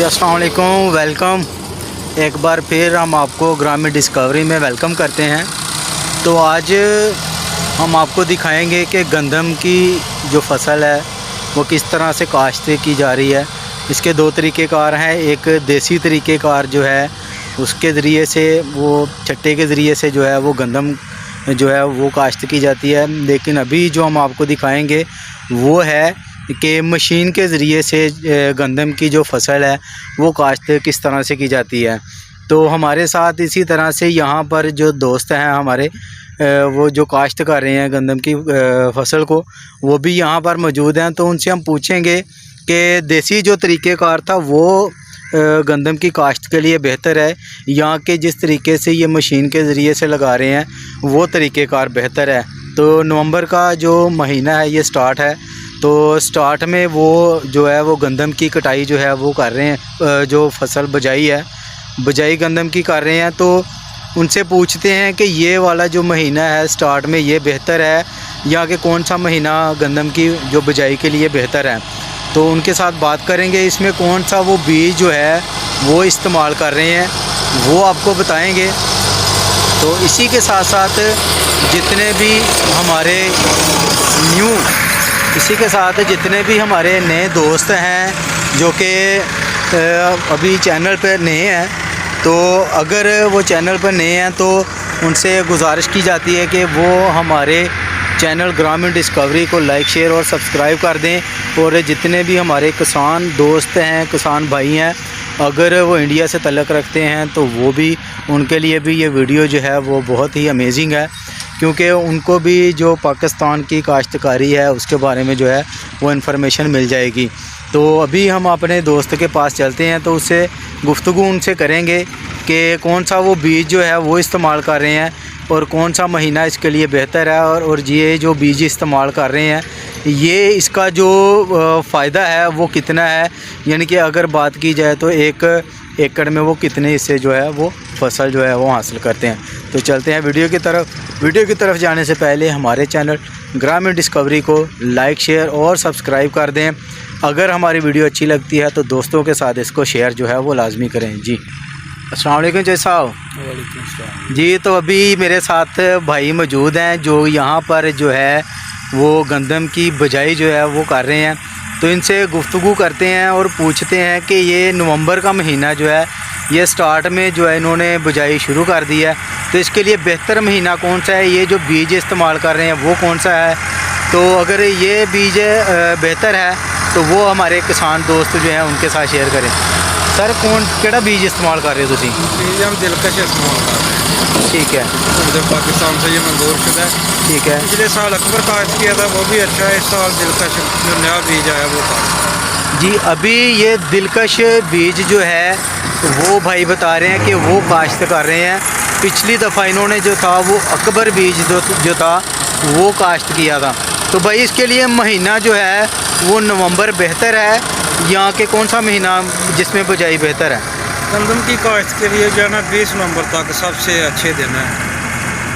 अस्सलाम वालेकुम, वेलकम। एक बार फिर हम आपको ग्रामीण डिस्कवरी में वेलकम करते हैं। तो आज हम आपको दिखाएंगे कि गंदम की जो फसल है वो किस तरह से काश्त की जा रही है। इसके दो तरीक़ेकार हैं। एक देसी तरीक़ेकार जो है उसके ज़रिए से वो छट्टे के ज़रिए से जो है वो गंदम जो है वो काश्त की जाती है। लेकिन अभी जो हम आपको दिखाएंगे वो है कि मशीन के ज़रिए से गंदम की जो फसल है वो काश्त किस तरह से की जाती है। तो हमारे साथ इसी तरह से यहाँ पर जो दोस्त हैं हमारे वो जो काश्त कर रहे हैं गंदम की फसल को, वो भी यहाँ पर मौजूद हैं। तो उनसे हम पूछेंगे कि देसी जो तरीक़ेकार था वो गंदम की काश्त के लिए बेहतर है या कि जिस तरीके से ये मशीन के ज़रिए से लगा रहे हैं वो तरीक़ेकार बेहतर है। तो नवंबर का जो महीना है ये स्टार्ट है, तो स्टार्ट में वो जो है वो गंदम की कटाई जो है वो कर रहे हैं, जो फसल बजाई गंदम की कर रहे हैं। तो उनसे पूछते हैं कि ये वाला जो महीना है स्टार्ट में ये बेहतर है या कि कौन सा महीना गंदम की जो बजाई के लिए बेहतर है। तो उनके साथ बात करेंगे, इसमें कौन सा वो बीज जो है वो इस्तेमाल कर रहे हैं वो आपको बताएंगे। तो इसी के साथ साथ जितने भी हमारे नए दोस्त हैं जो कि अभी चैनल पर नए हैं, तो अगर वो चैनल पर नए हैं तो उनसे गुजारिश की जाती है कि वो हमारे चैनल ग्रामीण डिस्कवरी को लाइक शेयर और सब्सक्राइब कर दें। और जितने भी हमारे किसान दोस्त हैं, किसान भाई हैं, अगर वो इंडिया से तल्लुक़ रखते हैं तो वो भी उनके लिए भी ये वीडियो जो है वो बहुत ही अमेजिंग है, क्योंकि उनको भी जो पाकिस्तान की काश्तकारी है उसके बारे में जो है वो इन्फॉर्मेशन मिल जाएगी। तो अभी हम अपने दोस्त के पास चलते हैं, तो उससे गुफ्तगू उनसे करेंगे कि कौन सा वो बीज जो है वो इस्तेमाल कर रहे हैं और कौन सा महीना इसके लिए बेहतर है। और ये जो बीज इस्तेमाल कर रहे हैं ये इसका जो फ़ायदा है वो कितना है, यानी कि अगर बात की जाए तो एक एकड़ में वो कितने हिस्से जो है वो फसल जो है वो हासिल करते हैं। तो चलते हैं वीडियो की तरफ जाने से पहले हमारे चैनल ग्रामीण डिस्कवरी को लाइक शेयर और सब्सक्राइब कर दें। अगर हमारी वीडियो अच्छी लगती है तो दोस्तों के साथ इसको शेयर जो है वो लाजमी करें। जी अस्सलाम वालेकुम जय साहब। जी तो अभी मेरे साथ भाई मौजूद हैं जो यहाँ पर जो है वो गंदम की बजाई जो है वो कर रहे हैं। तो इनसे गुफ्तगू करते हैं और पूछते हैं कि ये नवंबर का महीना जो है ये स्टार्ट में जो है इन्होंने बजाई शुरू कर दी है, तो इसके लिए बेहतर महीना कौन सा है, ये जो बीज इस्तेमाल कर रहे हैं वो कौन सा है। तो अगर ये बीज बेहतर है तो वो हमारे किसान दोस्त जो हैं उनके साथ शेयर करें। सर केड़ा बीज इस्तेमाल कर रहे हो तुसी? बीज हम दिलकश इस्तेमाल कर रहे हैं। ठीक है, उधर पाकिस्तान से ये मंजूर शुदा है। ठीक है। पिछले साल अकबर काश्त किया था वो भी अच्छा है, इस साल दिलकश जो नया बीज आया वो काश्त। जी अभी ये दिलकश बीज जो है वो भाई बता रहे हैं कि वो काश्त कर रहे हैं। पिछली दफ़ा इन्होंने जो था वो अकबर बीज जो था वो काश्त किया था। तो भाई इसके लिए महीना जो है वो नवंबर बेहतर है या कि कौन सा महीना जिसमें बजाई बेहतर है? गंदम की काश्त के लिए जो है ना 20 नवंबर तक सबसे अच्छे दिन है।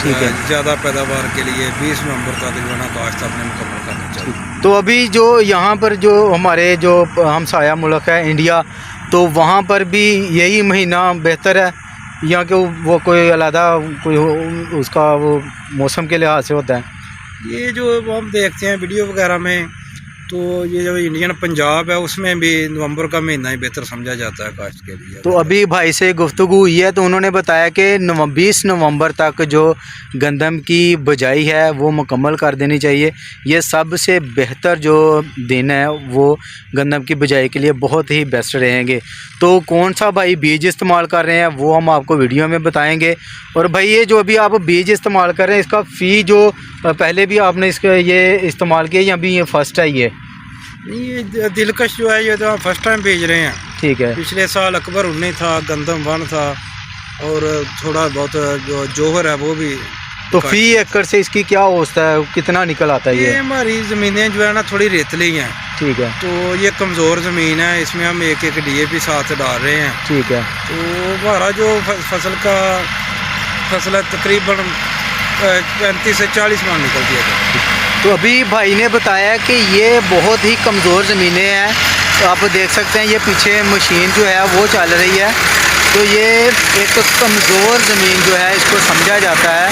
ठीक है। ज़्यादा पैदावार के लिए 20 नवंबर तक जो है ना काश्त अपने मुकम्मल करनी चाहिए। तो अभी जो यहाँ पर जो हमारे जो हमसाया मुल्क है इंडिया, तो वहाँ पर भी यही महीना बेहतर है या कि वो कोई अलग कोई उसका वो मौसम के लिहाज से होता है? ये जो हम देखते हैं वीडियो वगैरह में, तो ये जो इंडियन पंजाब है उसमें भी नवंबर का महीना ही बेहतर समझा जाता है काश्त के लिए। तो अभी भाई से गुफ्तगू हुई है तो उन्होंने बताया कि 20 नवंबर तक जो गंदम की बजाई है वो मुकम्मल कर देनी चाहिए। ये सबसे बेहतर जो दिन है वो गंदम की बजाई के लिए बहुत ही बेस्ट रहेंगे। तो कौन सा भाई बीज इस्तेमाल कर रहे हैं वो हम आपको वीडियो में बताएंगे। और भाई ये जो अभी आप बीज इस्तेमाल कर रहे हैं इसका फ़ी जो पहले भी आपने इसका ये इस्तेमाल किया या अभी ये फ़र्स्ट है? ये दिलकश जो है ये तो हम फर्स्ट टाइम भेज रहे हैं। ठीक है। पिछले साल अकबर 19 था, गंदम 1 था और थोड़ा बहुत जो जोहर है वो भी। तो फ़ी एकड़ से इसकी क्या औसत है, कितना निकल आता है? ये हमारी ज़मीनें जो है ना थोड़ी रेतली हैं। ठीक है। तो ये कमज़ोर ज़मीन है, इसमें हम एक DAP साथ डाल रहे हैं। ठीक है। तो हमारा जो फसल है तकरीबन 35 से 40 मन निकलती है। तो अभी भाई ने बताया कि ये बहुत ही कमज़ोर ज़मीनें हैं आप देख सकते हैं ये पीछे मशीन जो है वो चल रही है। तो ये एक कमज़ोर ज़मीन जो है इसको समझा जाता है।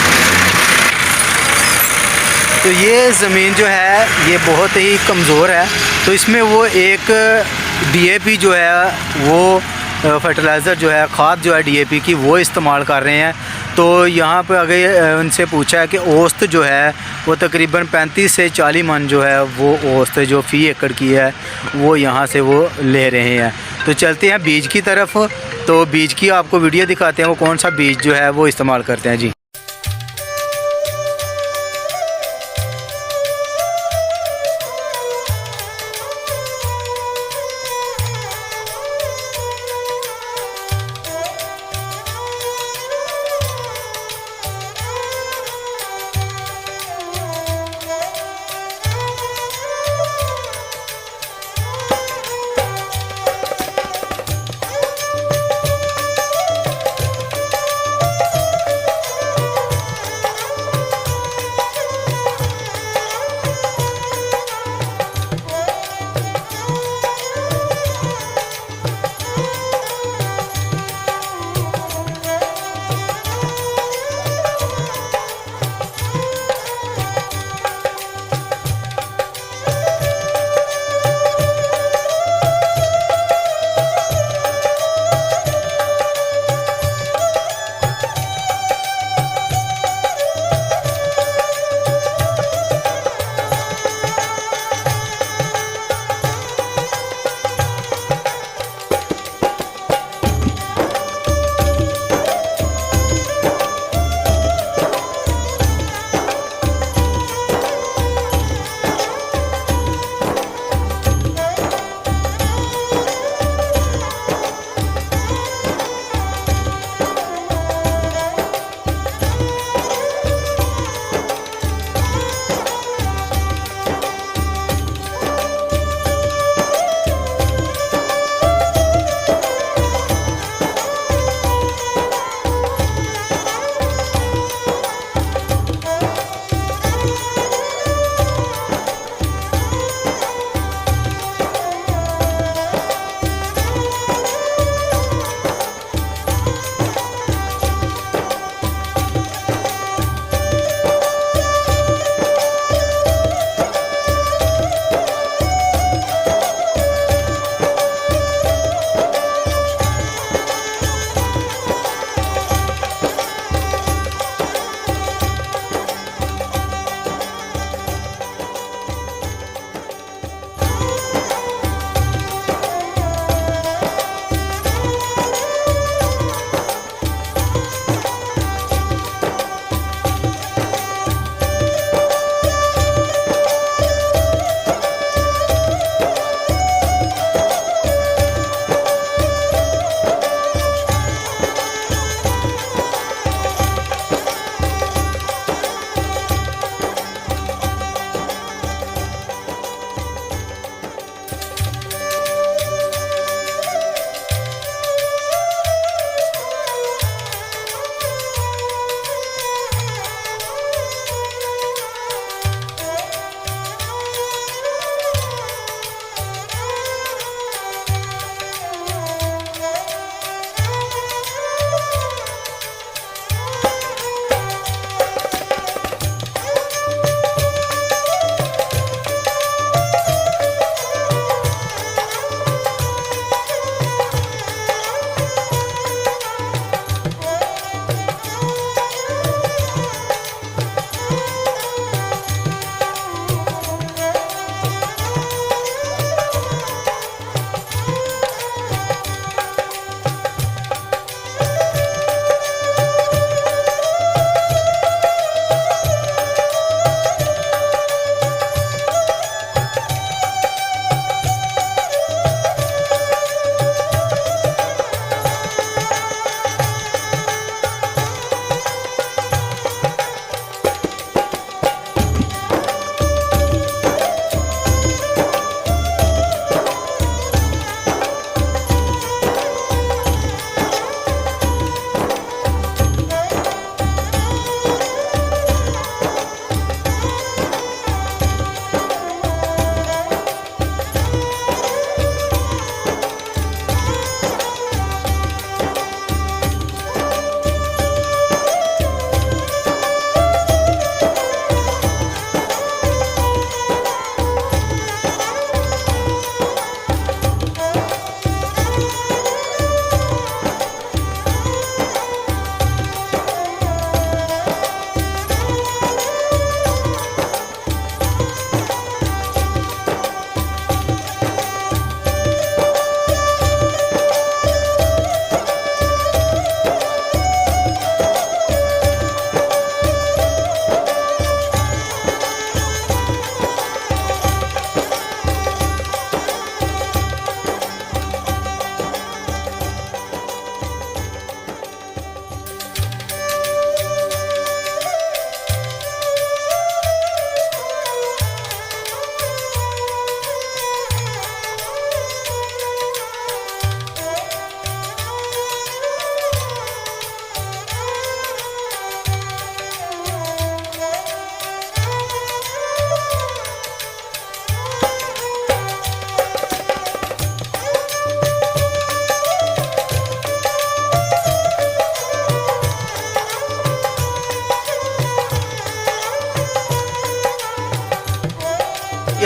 तो ये ज़मीन जो है ये बहुत ही कमज़ोर है। तो इसमें वो एक डीएपी जो है वो फर्टिलाइज़र जो है, खाद जो है डीएपी की, वो इस्तेमाल कर रहे हैं। तो यहाँ पे अगर उनसे पूछा है कि औसत जो है वो तकरीबन 35 से 40 मन जो है वो औसत जो फ़ी एकड़ की है वो यहाँ से वो ले रहे हैं। तो चलते हैं बीज की तरफ। तो बीज की आपको वीडियो दिखाते हैं वो कौन सा बीज जो है वो इस्तेमाल करते हैं जी।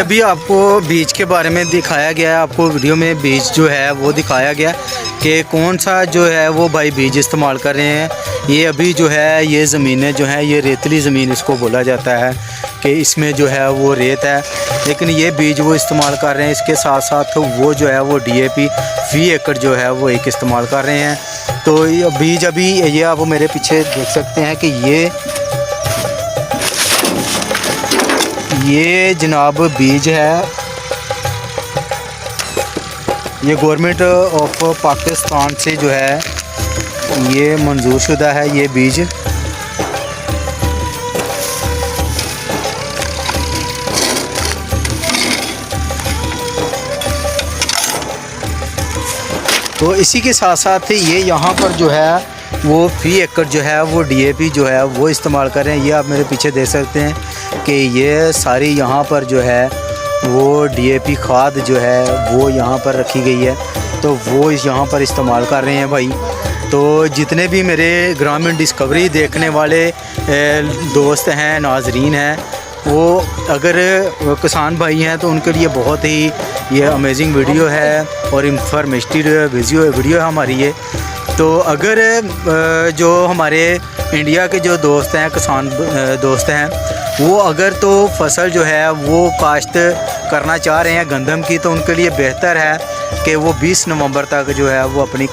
अभी आपको बीज के बारे में दिखाया गया है, आपको वीडियो में बीज जो है वो दिखाया गया कि कौन सा जो है वो भाई बीज इस्तेमाल कर रहे हैं। ये अभी जो है ये ज़मीनें जो हैं ये रेतली ज़मीन इसको बोला जाता है कि इसमें जो है वो रेत है, लेकिन ये बीज वो इस्तेमाल कर रहे हैं। इसके साथ साथ वो जो है वो DAP फी एकड़ जो है वो एक इस्तेमाल कर रहे हैं। तो ये बीज अभी ये आप मेरे पीछे देख सकते हैं कि ये जनाब बीज है, ये गवर्नमेंट ऑफ पाकिस्तान से जो है ये मंजूर शुदा है ये बीज। तो इसी के साथ साथ ये यहाँ पर जो है वो फी एकड़ जो है वो DAP जो है वो इस्तेमाल कर रहे हैं। ये आप मेरे पीछे देख सकते हैं कि ये सारी यहाँ पर जो है वो DAP खाद जो है वो यहाँ पर रखी गई है, तो वो यहाँ पर इस्तेमाल कर रहे हैं भाई। तो जितने भी मेरे ग्रामीण डिस्कवरी देखने वाले दोस्त हैं, नाजरीन हैं, वो अगर किसान भाई हैं तो उनके लिए बहुत ही ये अमेजिंग वीडियो है और इंफॉर्मेटिव वीडियो है हमारी ये। तो अगर जो हमारे इंडिया के जो दोस्त हैं, किसान दोस्त हैं, वो अगर तो फसल जो है वो काश्त करना चाह रहे हैं गंदम की, तो उनके लिए बेहतर है कि वो 20 नवंबर तक जो है वो अपनी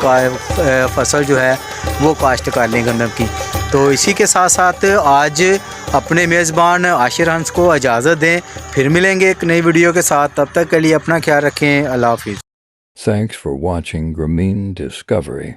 फसल जो है वो काश्त कर लें गंदम की। तो इसी के साथ साथ आज अपने मेज़बान आशिर हंस को इजाज़त दें, फिर मिलेंगे एक नई वीडियो के साथ। तब तक के लिए अपना ख्याल रखें। अल्लाह हाफिज़। Thanks for watching Grameen Discovery.